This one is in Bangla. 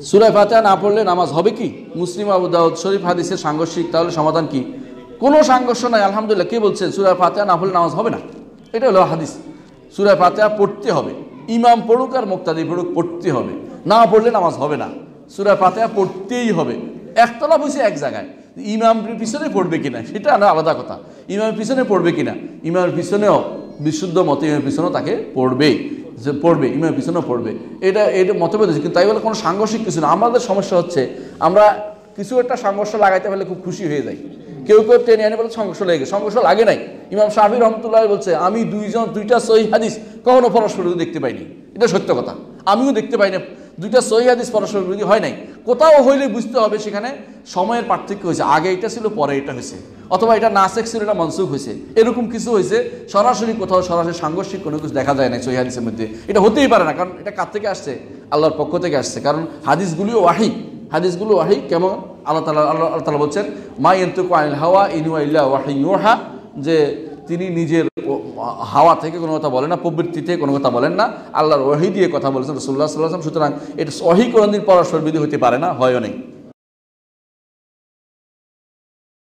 সূরা ফাতিহা না পড়লে নামাজ হবে কি? মুসলিম আবু দাউদ শরীফ হাদিসের সাংঘর্ষিক। তাহলে সমাধান কি? কোনো সাংঘর্ষ নাই, আলহামদুলিল্লাহ। কে বলছেন সূরা ফাতিহা না পড়লে নামাজ হবে না? এটা হলো হাদিস। সূরা ফাতিহা পড়তে হবে, ইমাম পড়ুক আর মুক্তাদি পড়ুক, পড়তে হবে। না পড়লে নামাজ হবে না, সূরা ফাতিহা পড়তেই হবে। একতলা বসে এক জায়গায় ইমামের পিছনে পড়বে কিনা সেটা আলাদা কথা। ইমামের পিছনে পড়বে কিনা, ইমামের পিছনেও বিশুদ্ধ মতে ইমামের পিছনেও তাকে পড়বেই, যে পড়বে, ইমামের পিছনেও পড়বে। এটা মতভেদ হচ্ছে, কিন্তু তাই বলে কোনো সাংঘর্ষিক কিছু না। আমাদের সমস্যা হচ্ছে আমরা কিছু একটা সংঘর্ষ লাগাইতে পারলে খুব খুশি হয়ে যাই। কেউ কেউ টেনে আনে বলে সংঘর্ষ লেগে, সংঘর্ষ লাগে নাই। ইমাম শাফি রহমতুল্লাহ বলছে, আমি দুইটা সহিহ হাদিস কখনো পরস্পর বিরোধী দেখতে পাইনি। এটা সত্য কথা, আমিও দেখতে পাই না। দুইটা সহিহ হাদিস পরস্পর বিরোধী হয় নাই। কোথাও হইলে বুঝতে হবে সেখানে সময়ের পার্থক্য হয়েছে, আগে এটা ছিল পরে এটা হয়েছে, অথবা এটা নাসেখ ছিল এটা মনসুখ হয়েছে, এরকম কিছু হয়েছে। সরাসরি কোথাও সরাসরি সাংঘর্ষিক কোনো কিছু দেখা যায় না সহিহ হাদিসের মধ্যে। এটা হতেই পারে না, কারণ এটা কার থেকে আসছে? আল্লাহর পক্ষ থেকে আসছে। কারণ হাদিসগুলিও ওয়াহি, হাদিসগুলো ওয়াহি। কেমন? আল্লাহ তাআলা বলছেন, মা ইয়ানতিকু আনিল হাওয়া ইন হুয়া ইল্লা ওয়াহিয়ুন ইউহা, যে তিনি নিজের হাওয়া থেকে কোনো কথা বলেন না, প্রবৃত্তি থেকে কোনো কথা বলেন না, আল্লাহর ওয়াহি দিয়ে কথা বলেছেন রাসূলুল্লাহ সাল্লাল্লাহু আলাইহি ওয়াসাল্লাম। সুতরাং এটা ওয়াহি কোনোদিন পরস্পর বিরোধী হতে পারে না, হয়ও নেই।